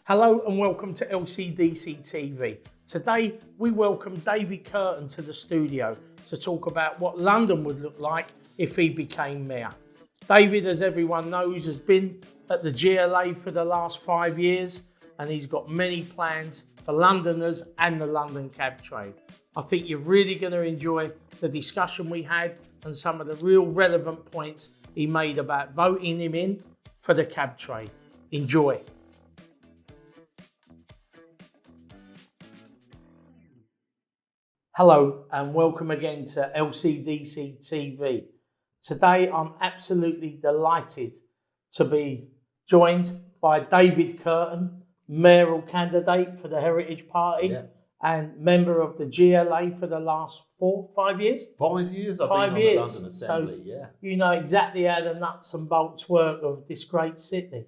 Hello and welcome to LCDC TV. Today we welcome David Kurten to the studio to talk about what London would look like if he became mayor. David, as everyone knows, has been at the GLA for the last 5 years and he's got many plans for Londoners and the London cab trade. I think you're really going to enjoy the discussion we had and some of the real relevant points he made about voting him in for the cab trade. Enjoy. Hello and welcome again to LCDC TV. Today I'm absolutely delighted to be joined by David Kurten, mayoral candidate for the Heritage Party and member of the GLA for the last 5 years? 5 years I've been on the London Assembly, so you know exactly how the nuts and bolts work of this great city.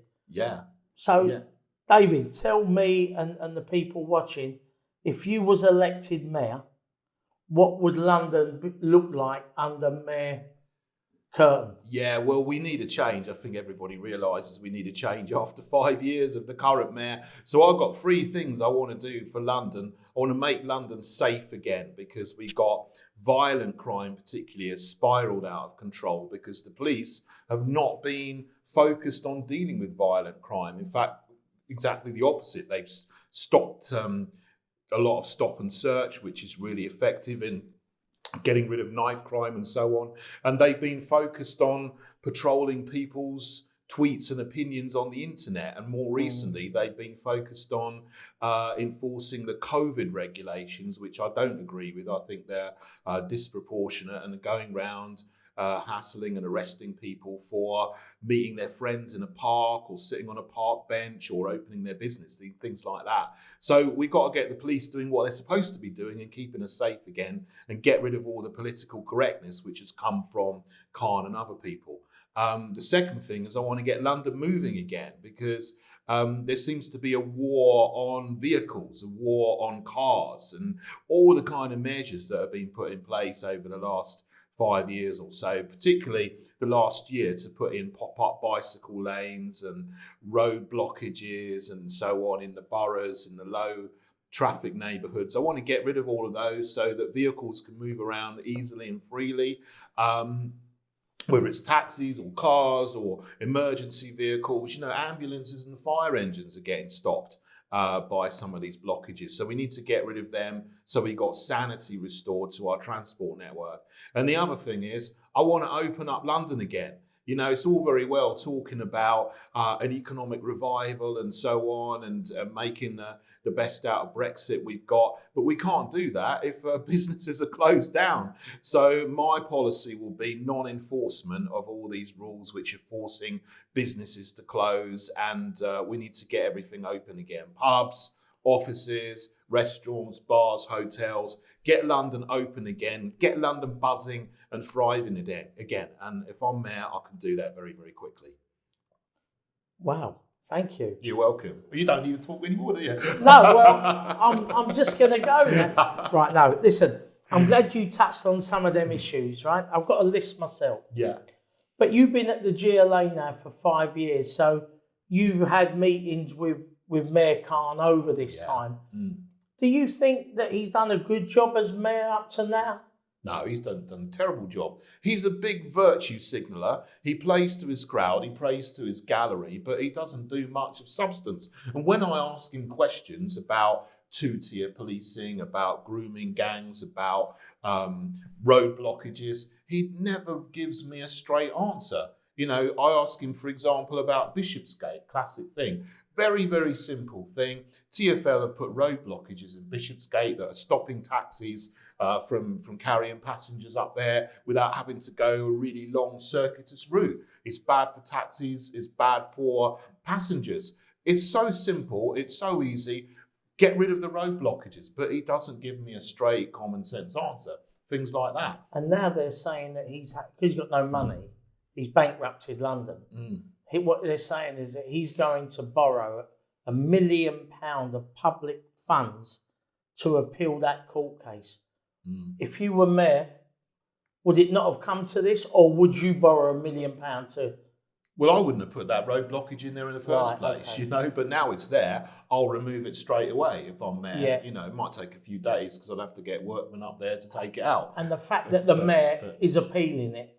David, tell me and the people watching, if you was elected mayor, what would London look like under Mayor Kurten? Yeah, well, we need a change. I think everybody realises we need a change after 5 years of the current mayor. So I've got 3 things I want to do for London. I want to make London safe again because we've got violent crime particularly has spiralled out of control because the police have not been focused on dealing with violent crime. In fact, exactly the opposite. They've stopped a lot of stop and search, which is really effective in getting rid of knife crime and so on. And they've been focused on patrolling people's tweets and opinions on the internet. And more recently, they've been focused on enforcing the COVID regulations, which I don't agree with. I think they're disproportionate and going round hassling and arresting people for meeting their friends in a park or sitting on a park bench or opening their business, things like that. So we've got to get the police doing what they're supposed to be doing and keeping us safe again and get rid of all the political correctness which has come from Khan and other people. The second thing is I want to get London moving again because there seems to be a war on vehicles, a war on cars and all the kind of measures that have been put in place over the last 5 years or so, particularly the last year, to put in pop-up bicycle lanes and road blockages and so on in the boroughs, in the low traffic neighbourhoods. I want to get rid of all of those so that vehicles can move around easily and freely, whether it's taxis or cars or emergency vehicles. You know, ambulances and fire engines are getting stopped by some of these blockages. So we need to get rid of them so we got sanity restored to our transport network. And the other thing is, I want to open up London again. You know, it's all very well talking about an economic revival and so on and making the best out of Brexit we've got, but we can't do that if businesses are closed down. So my policy will be non-enforcement of all these rules which are forcing businesses to close, and we need to get everything open again. Pubs, offices, restaurants, bars, hotels, get London open again, get London buzzing and thriving again. And if I'm mayor, I can do that very, very quickly. Wow, thank you. You're welcome. You don't need to talk anymore, do you? No, well, I'm just going to go now. Right, no, listen, I'm glad you touched on some of them issues, right? I've got a list myself. Yeah. But you've been at the GLA now for 5 years, so you've had meetings with Mayor Khan over this time. Do you think that he's done a good job as mayor up to now? No, he's done a terrible job. He's a big virtue signaller. He plays to his crowd, he plays to his gallery, but he doesn't do much of substance. And when I ask him questions about two-tier policing, about grooming gangs, about road blockages, he never gives me a straight answer. You know, I ask him, for example, about Bishopsgate, classic thing. Very, very simple thing. TfL have put road blockages in Bishopsgate that are stopping taxis from carrying passengers up there without having to go a really long circuitous route. It's bad for taxis, it's bad for passengers. It's so simple, it's so easy. Get rid of the road blockages, but he doesn't give me a straight common sense answer. Things like that. And now they're saying that because he's got no money, he's bankrupted London. What they're saying is that he's going to borrow £1 million of public funds to appeal that court case. If you were mayor, would it not have come to this, or would you borrow £1 million to Well, I wouldn't have put that road blockage in there in the first place, okay. you know, but now it's there. I'll remove it straight away if I'm mayor. Yeah. You know, it might take a few days because I'll have to get workmen up there to take it out. And the fact that the mayor is appealing it,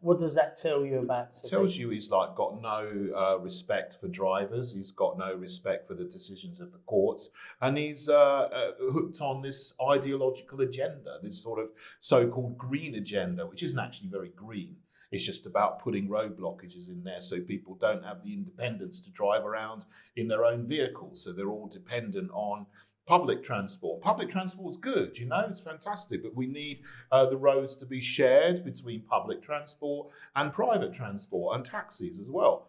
what does that tell you about it? Tells you he's like got no respect for drivers. He's got no respect for the decisions of the courts, and he's hooked on this ideological agenda, this sort of so-called green agenda, which isn't actually very green. It's just about putting road blockages in there so people don't have the independence to drive around in their own vehicles. So they're all dependent on public transport. Public transport's good, you know, it's fantastic, but we need the roads to be shared between public transport and private transport and taxis as well.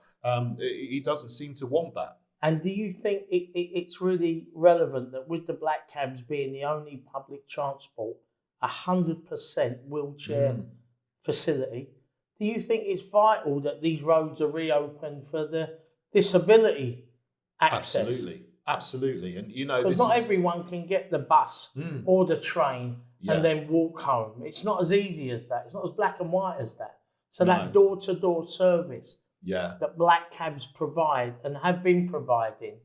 He doesn't seem to want that. And do you think it's really relevant that with the black cabs being the only public transport, 100% wheelchair facility, do you think it's vital that these roads are reopened for the disability access? Absolutely. And you know, because not everyone can get the bus or the train and then walk home. It's not as easy as that. It's not as black and white as that. So that door-to-door service that black cabs provide and have been providing,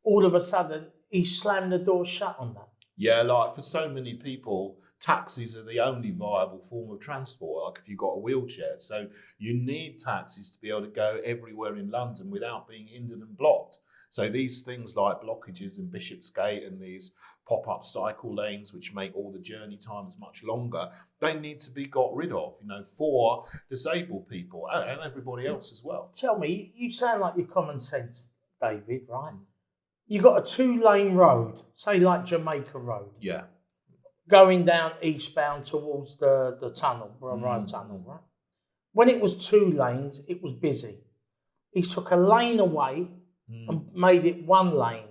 all of a sudden he slammed the door shut on that. Yeah, like for so many people, taxis are the only viable form of transport, like if you've got a wheelchair. So you need taxis to be able to go everywhere in London without being hindered and blocked. So these things like blockages in Bishopsgate and these pop-up cycle lanes, which make all the journey times much longer, they need to be got rid of, you know, for disabled people and everybody else as well. Tell me, you sound like you're common sense, David, right? You've got a 2-lane road, say like Jamaica Road. Yeah. Going down eastbound towards the tunnel, road tunnel, right? When it was 2 lanes, it was busy. He took a lane away and made it 1 lane.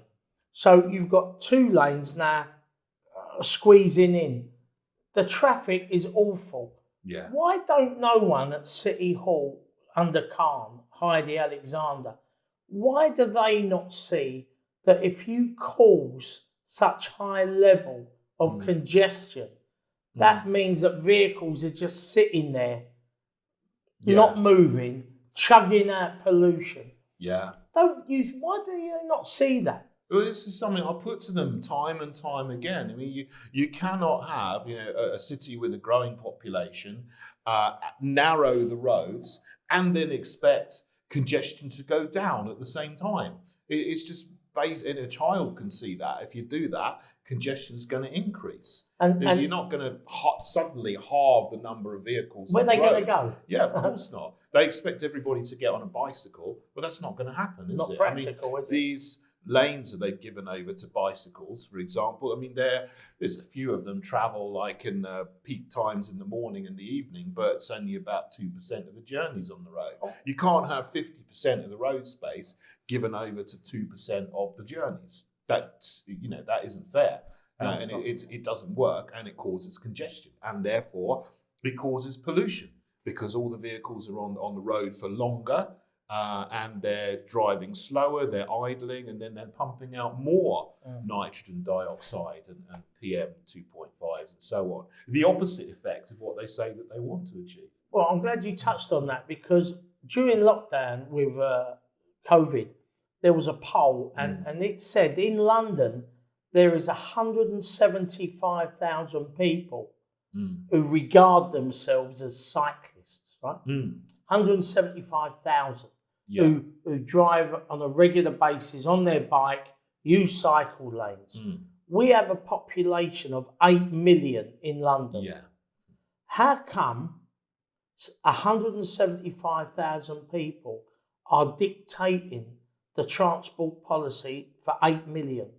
So you've got 2 lanes now squeezing in. The traffic is awful. Yeah. Why don't no one at City Hall under Khan, Heidi Alexander, why do they not see that if you cause such high level of congestion, that means that vehicles are just sitting there, not moving, chugging out pollution? Yeah. Why do you not see that? Well, this is something I put to them time and time again. I mean, you cannot have, you know, a city with a growing population, narrow the roads, and then expect congestion to go down at the same time. It's just and a child can see that. If you do that, congestion is going to increase. And you're not going to suddenly halve the number of vehicles. Where are they going to go? Yeah, of course not. They expect everybody to get on a bicycle, but that's not going to happen, is it? Not practical, is it? These lanes that they've given over to bicycles, for example, I mean, there's a few of them travel like in peak times in the morning and the evening, but it's only about 2% of the journeys on the road. You can't have 50% of the road space given over to 2% of the journeys. That's, you know, that isn't fair. And it doesn't work, and it causes congestion, and therefore it causes pollution because all the vehicles are on the road for longer. And they're driving slower, they're idling, and then they're pumping out more nitrogen dioxide and PM 2.5s and so on. The opposite effect of what they say that they want to achieve. Well, I'm glad you touched on that, because during lockdown with COVID, there was a poll and it said in London there is 175,000 people who regard themselves as cyclists, right? 175,000 who drive on a regular basis on their bike, use cycle lanes. We have a population of 8 million in London. Yeah. How come 175,000 people are dictating the transport policy for 8 million?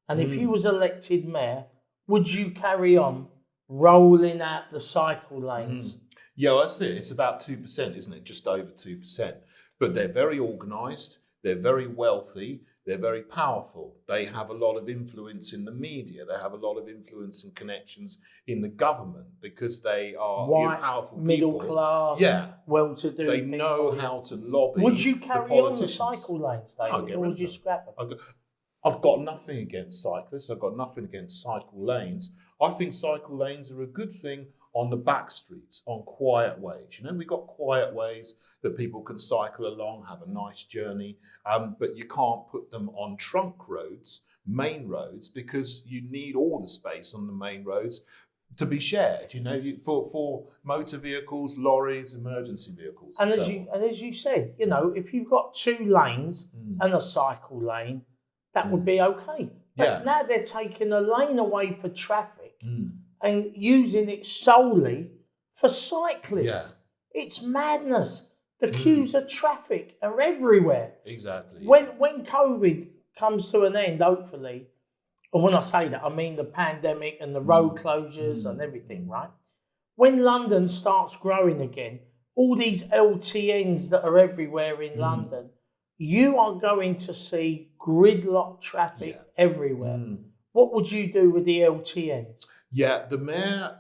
And if you was elected mayor, would you carry on rolling out the cycle lanes? Yeah, that's it. It's about 2%, isn't it? Just over 2%. But they're very organised, they're very wealthy, they're very powerful. They have a lot of influence in the media. They have a lot of influence and connections in the government because they are powerful middle people. Class, well-to-do They people. know how to lobby. Would you carry on the cycle lanes, David, or would you scrap them? I've got nothing against cyclists. I've got nothing against cycle lanes. I think cycle lanes are a good thing on the back streets, on quiet ways. You know, we've got quiet ways that people can cycle along, have a nice journey, but you can't put them on trunk roads, main roads, because you need all the space on the main roads to be shared, you know, for motor vehicles, lorries, emergency vehicles. And as you said, you know, if you've got 2 lanes and a cycle lane, that would be okay. But now they're taking a lane away for traffic and using it solely for cyclists. Yeah. It's madness. The queues of traffic are everywhere. Exactly. When COVID comes to an end, hopefully, and when I say that, I mean the pandemic and the road closures and everything, right? When London starts growing again, all these LTNs that are everywhere in London, you are going to see gridlock traffic everywhere. What would you do with the LTNs? Yeah, the mayor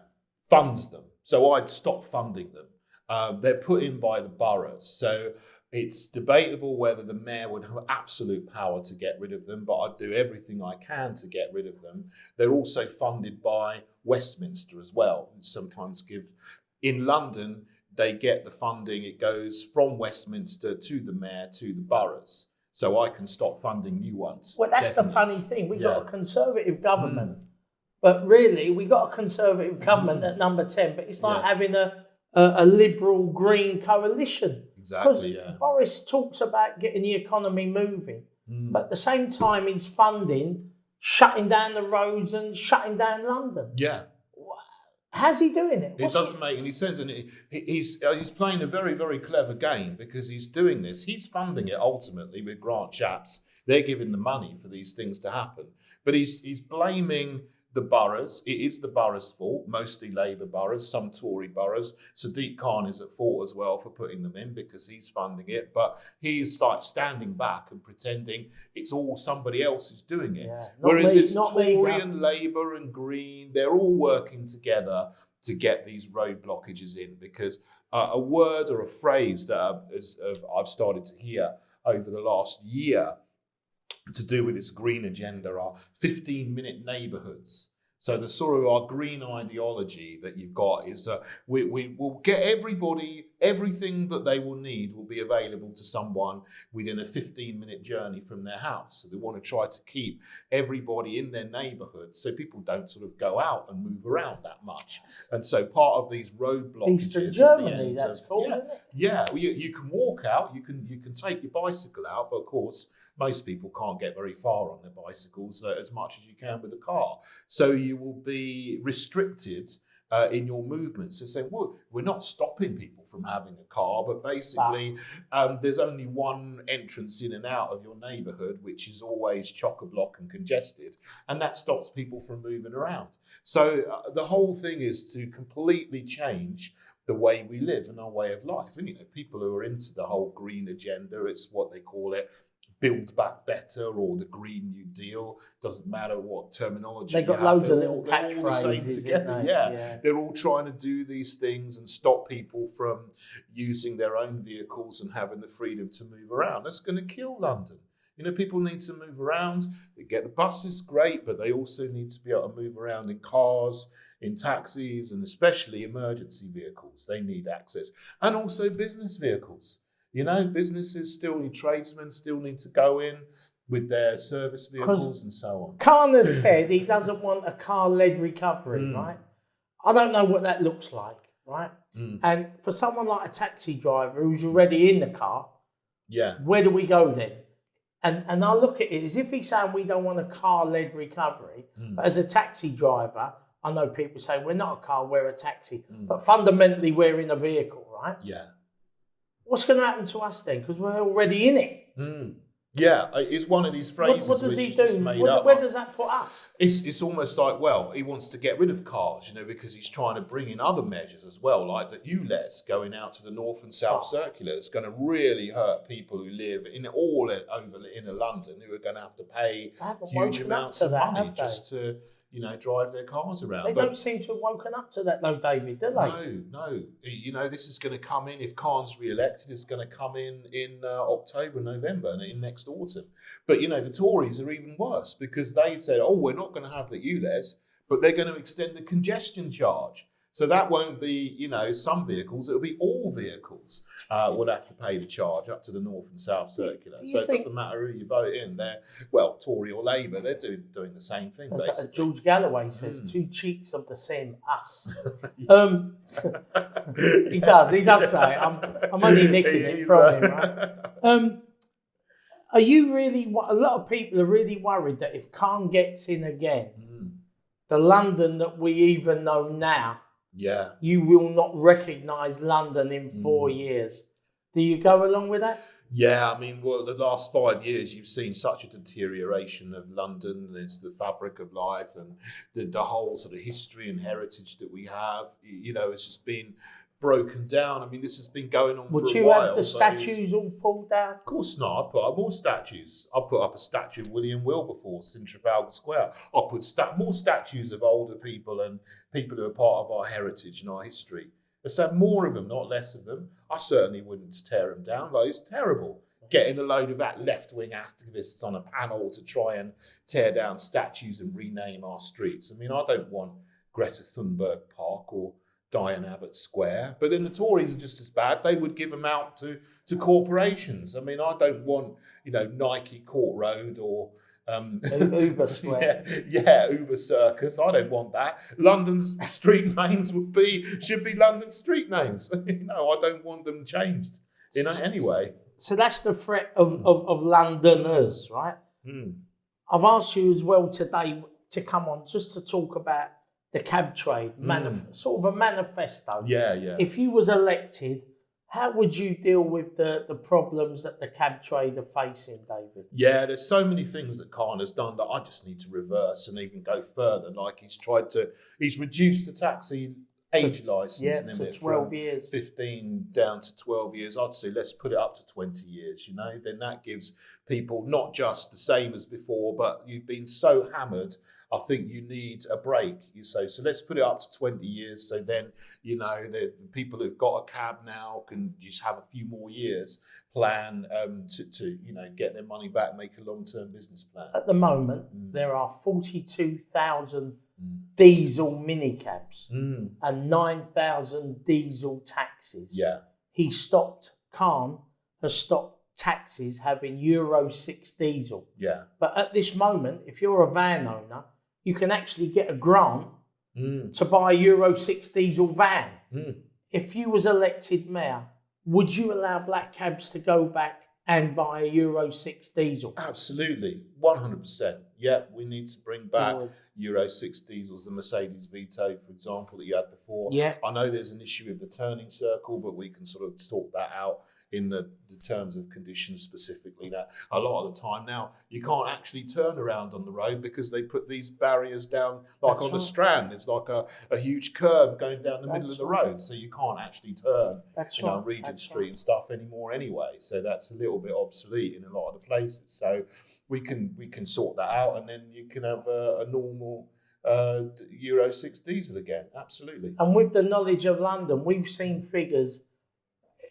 funds them. So I'd stop funding them. They're put in by the boroughs. So it's debatable whether the mayor would have absolute power to get rid of them, but I'd do everything I can to get rid of them. They're also funded by Westminster as well. Sometimes in London, they get the funding. It goes from Westminster to the mayor to the boroughs. So I can stop funding new ones. Well, that's the funny thing. We've got a Conservative government, but really we got a Conservative government at number 10, but it's like having a Liberal Green coalition. Exactly, because Boris talks about getting the economy moving, but at the same time he's funding shutting down the roads and shutting down London. Yeah. How's he doing it? It doesn't make any sense. And he's playing a very, very clever game because he's doing this. He's funding it ultimately with grant chaps. They're giving the money for these things to happen. But he's blaming the boroughs. It is the boroughs' fault, mostly Labour boroughs, some Tory boroughs. Sadiq Khan is at fault as well for putting them in because he's funding it. But he's like standing back and pretending it's all somebody else is doing it. Yeah, whereas it's Tory and Labour and Green, they're all working together to get these road blockages in because a word or a phrase that I've started to hear over the last year to do with this green agenda are 15-minute neighbourhoods. So the sort of our green ideology that you've got is we will get everybody, everything that they will need will be available to someone within a 15-minute journey from their house. So they want to try to keep everybody in their neighbourhood so people don't sort of go out and move around that much. And so part of these road blockages... Eastern Germany, that's called, isn't it? Yeah, well, you can walk out, you can take your bicycle out, but of course... most people can't get very far on their bicycles as much as you can with a car. So you will be restricted in your movements. So saying, well, we're not stopping people from having a car, but basically there's only one entrance in and out of your neighbourhood, which is always chock-a-block and congested. And that stops people from moving around. So the whole thing is to completely change the way we live and our way of life. And, you know, people who are into the whole green agenda, it's what they call it, Build Back Better or the Green New Deal, doesn't matter what terminology. They've got loads of little catchphrases together. Yeah. They're all trying to do these things and stop people from using their own vehicles and having the freedom to move around. That's going to kill London. You know, people need to move around. They get the buses, great, but they also need to be able to move around in cars, in taxis, and especially emergency vehicles. They need access. And also business vehicles. You know, businesses still need tradesmen, still need to go in with their service vehicles and so on. Khan has said he doesn't want a car-led recovery, right? I don't know what that looks like, right? And for someone like a taxi driver who's already in the car, where do we go then? And I look at it as if he's saying we don't want a car-led recovery, but as a taxi driver, I know people say we're not a car, we're a taxi, but fundamentally we're in a vehicle, right? Yeah. What's going to happen to us then? Because we're already in it. Yeah, it's one of these phrases what does which he is do? just made up. Where does that put us? It's almost like, well, he wants to get rid of cars, you know, because he's trying to bring in other measures as well, like the ULEZ going out to the North and South Circular. It's going to really hurt people who live over inner London who are going to have to pay huge amounts of money just to... you know, drive their cars around. They don't seem to have woken up to that though, David, do they? No. You know, this is going to come in, if Khan's re-elected, it's going to come in October, November, and in next autumn. But, you know, the Tories are even worse because they said, oh, we're not going to have the ULEZ, but they're going to extend the congestion charge. So that won't be, some vehicles, it'll be all vehicles will have to pay the charge up to the North and South Circular. So it doesn't matter who you vote in. They're, Tory or Labour, they're doing the same thing, as George Galloway says, two cheeks of the same ass. He does say it. I'm only nicking it from him, right? Are you really, a lot of people are really worried that if Khan gets in again, the London that we even know now, you will not recognise London in 4 years. Do you go along with that? Yeah, I mean, the last 5 years, you've seen such a deterioration of London. It's the fabric of life and the whole sort of history and heritage that we have. It's just been broken down. I mean, this has been going on for a while. Would you have the statues all pulled down? Of course not. I'd put up more statues. I put up a statue of William Wilberforce in Trafalgar Square. I'll put more statues of older people and people who are part of our heritage and our history. Let's have more of them, not less of them. I certainly wouldn't tear them down. It's terrible getting a load of that left-wing activists on a panel to try and tear down statues and rename our streets. I mean, I don't want Greta Thunberg Park or Diane Abbott Square, but then the Tories are just as bad. They would give them out to corporations. I mean, I don't want Nike Court Road or Uber Square. Uber Circus. I don't want that. London's street names should be London street names. I don't want them changed anyway. So that's the threat of Londoners, right? I've asked you as well today to come on just to talk about the cab trade, sort of a manifesto. Yeah. If you was elected, how would you deal with the problems that the cab trade are facing, David? Yeah, there's so many things that Khan has done that I just need to reverse and even go further. Like he's reduced the taxi age licence limit to 12 years. 15 down to 12 years. I'd say let's put it up to 20 years, Then that gives people not just the same as before, but you've been so hammered, I think you need a break, So let's put it up to 20 years. So then, the people who've got a cab now can just have a few more years plan to get their money back, make a long-term business plan. At the moment, there are 42,000 diesel minicabs and 9,000 diesel taxis. Yeah. Khan has stopped taxis having Euro 6 diesel. Yeah. But at this moment, if you're a van owner, you can actually get a grant to buy a Euro 6 diesel van. If you was elected mayor, would you allow black cabs to go back and buy a Euro 6 diesel? Absolutely, 100%. Yeah, we need to bring back Euro 6 diesels, the Mercedes Vito, for example, that you had before. Yeah. I know there's an issue with the turning circle, but we can sort of sort that out in the terms of conditions specifically. That a lot of the time now you can't actually turn around on the road because they put these barriers down the Strand. It's like a huge curb going down the middle of the road, so you can't actually turn on Regent Street and stuff anymore anyway. So that's a little bit obsolete in a lot of the places. So we can sort that out, and then you can have a normal Euro 6 diesel again. Absolutely. And with the knowledge of London, we've seen figures,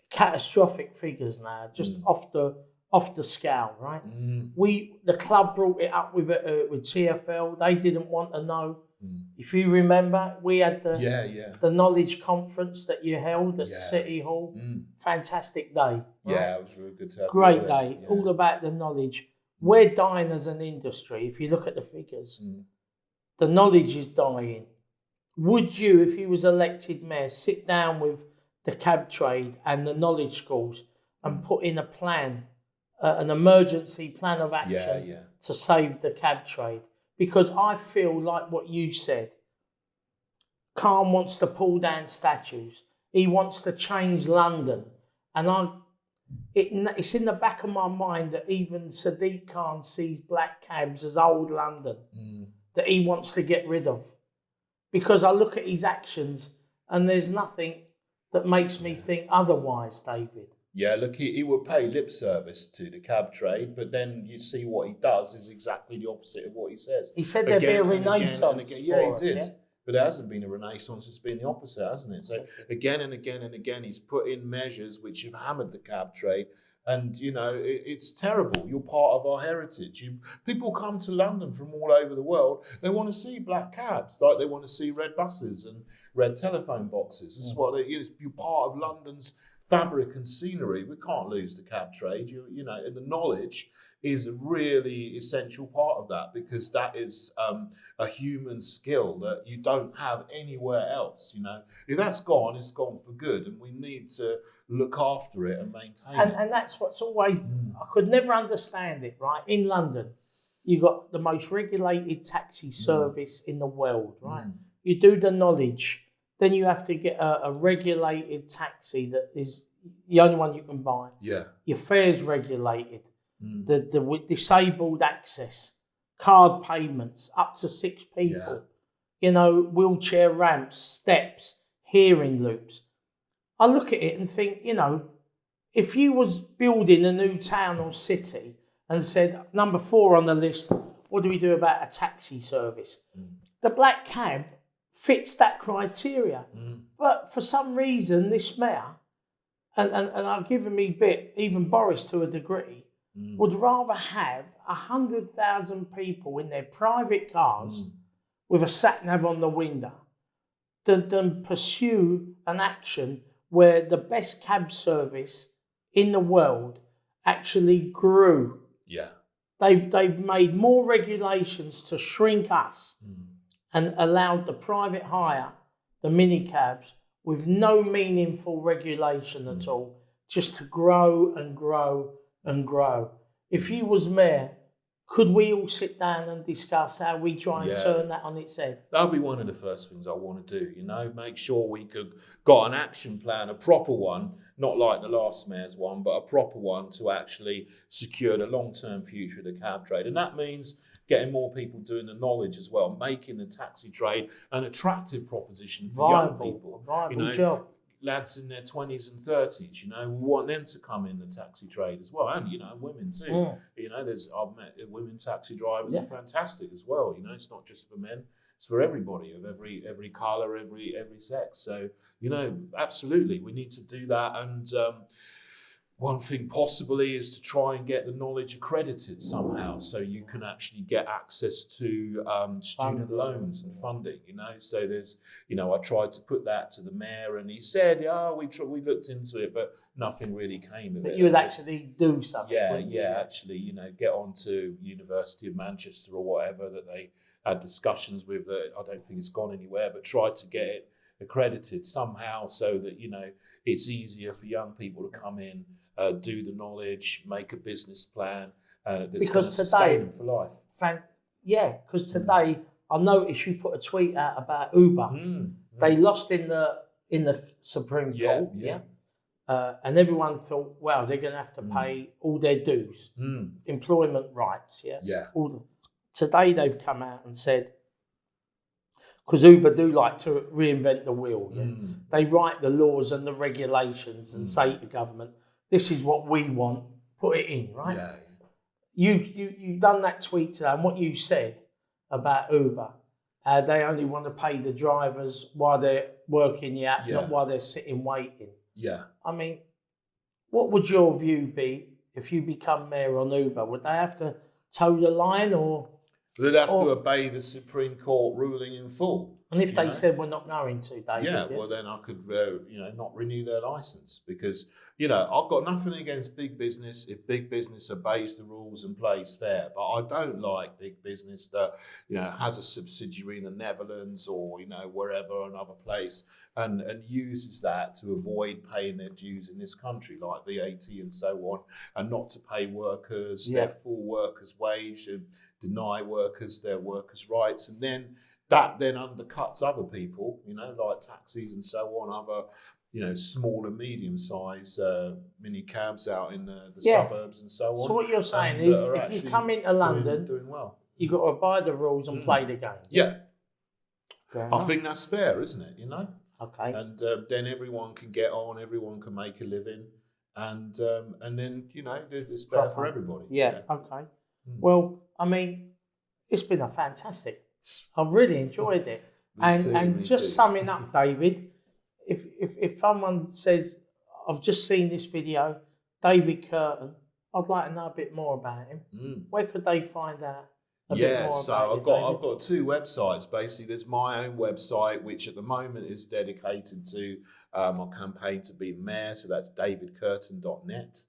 catastrophic figures now, just off the scale, right? The club brought it up with TfL. They didn't want to know. If you remember, we had the knowledge conference that you held at City Hall. Fantastic day. Right? Yeah, it was really good to have. Great day. Yeah. All about the knowledge. We're dying as an industry. If you look at the figures, the knowledge is dying. Would you, if you was elected mayor, sit down with the cab trade and the knowledge schools and put in a plan, an emergency plan of action to save the cab trade? Because I feel like what you said, Khan wants to pull down statues. He wants to change London. And it's in the back of my mind that even Sadiq Khan sees black cabs as old London that he wants to get rid of. Because I look at his actions and there's nothing that makes me think otherwise, David. Yeah, look, he would pay lip service to the cab trade, but then you see what he does is exactly the opposite of what he says. He said there'd be a renaissance. Yeah, he did. Yeah? But there hasn't been a renaissance, it's been the opposite, hasn't it? So again and again and again, he's put in measures which have hammered the cab trade And it's terrible. You're part of our heritage. People come to London from all over the world. They want to see black cabs, like they want to see red buses and red telephone boxes. This is what you're part of London's fabric and scenery. We can't lose the cab trade. And the knowledge is a really essential part of that, because that is a human skill that you don't have anywhere else. If that's gone, it's gone for good, and we need to look after it and maintain it. And that's what's always, I could never understand it, right? In London, you got the most regulated taxi service in the world, right? You do the knowledge, then you have to get a regulated taxi that is the only one you can buy. Yeah. Your fare's regulated. The disabled access, card payments, up to 6 people, wheelchair ramps, steps, hearing loops. I look at it and think, if you was building a new town or city and said, number 4 on the list, what do we do about a taxi service? The black cab fits that criteria. But for some reason, this mayor, and I'll give him a bit, even Boris to a degree, would rather have 100,000 people in their private cars with a sat-nav on the window than pursue an action where the best cab service in the world actually grew. Yeah. They've made more regulations to shrink us and allowed the private hire, the minicabs, with no meaningful regulation at all, just to grow and grow and grow. If you was mayor, could we all sit down and discuss how we try and turn that on its head? That'll be one of the first things I want to do, make sure we got an action plan, a proper one, not like the last mayor's one, but a proper one to actually secure the long-term future of the cab trade. And that means getting more people doing the knowledge as well, making the taxi trade an attractive proposition for young people. A viable job. Lads in their 20s and 30s, we want them to come in the taxi trade as well, and women too. I've met women taxi drivers are fantastic as well. It's not just for men; it's for everybody of every colour, every sex. So absolutely, we need to do that. And one thing possibly is to try and get the knowledge accredited somehow, so you can actually get access to student loans and funding. So there's, I tried to put that to the mayor, and he said, we looked into it, but nothing really came of it. But you would actually do something. Actually, get on to University of Manchester or whatever that they had discussions with. That I don't think it's gone anywhere, but tried to get it accredited somehow so that it's easier for young people to come in. Do the knowledge, make a business plan that's going to sustain them for life. Because today I noticed you put a tweet out about Uber. They lost in the Supreme Court, and everyone thought, well, they're going to have to pay all their dues, employment rights, Today they've come out and said, because Uber do like to reinvent the wheel, they write the laws and the regulations and say to government, this is what we want, put it in, right? You've done that tweet today, and what you said about Uber, they only want to pay the drivers while they're working the app, not while they're sitting waiting. I mean, what would your view be if you become mayor on Uber? Would they have to toe the line, or they'd have to obey the Supreme Court ruling in full? And if they said we're not going to, David, well then I could, not renew their license, because I've got nothing against big business if big business obeys the rules and plays fair. But I don't like big business that has a subsidiary in the Netherlands or wherever, another place, and uses that to avoid paying their dues in this country, like VAT and so on, and not to pay workers their full workers' wage and deny workers their workers' rights, and then that then undercuts other people, like taxis and so on, other, small and medium-sized mini cabs out in the suburbs and so on. So what you're saying is, if you come into London, doing well, you've got to abide the rules and play the game. I think that's fair, isn't it? Okay. And then everyone can get on, everyone can make a living, and then it's better for everybody. Okay. Well, I mean, it's been a fantastic. I've really enjoyed it. And just summing up, David, if someone says, I've just seen this video, David Kurten. I'd like to know a bit more about him. Where could they find out a bit more about I've got two websites. Basically, there's my own website, which at the moment is dedicated to my campaign to be the mayor. So that's davidkurten.net.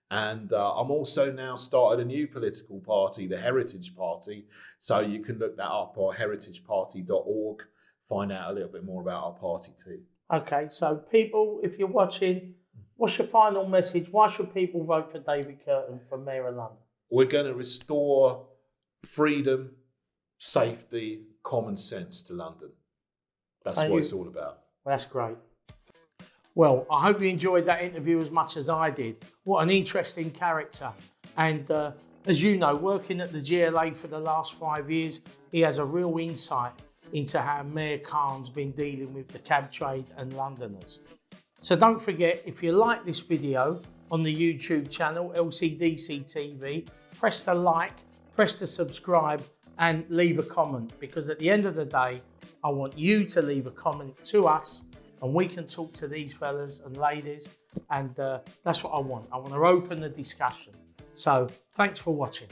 And I'm also now started a new political party, the Heritage Party. So you can look that up on heritageparty.org, find out a little bit more about our party too. Okay, so people, if you're watching, what's your final message? Why should people vote for David Kurten for Mayor of London? We're going to restore freedom, safety, common sense to London. That's what it's all about. That's great. Well, I hope you enjoyed that interview as much as I did. What an interesting character. And as you know, working at the GLA for the last 5 years, he has a real insight into how Mayor Khan's been dealing with the cab trade and Londoners. So don't forget, if you like this video on the YouTube channel, LCDC TV, press the like, press the subscribe and leave a comment, because at the end of the day, I want you to leave a comment to us and we can talk to these fellas and ladies, and that's what I want. I want to open the discussion. So thanks for watching.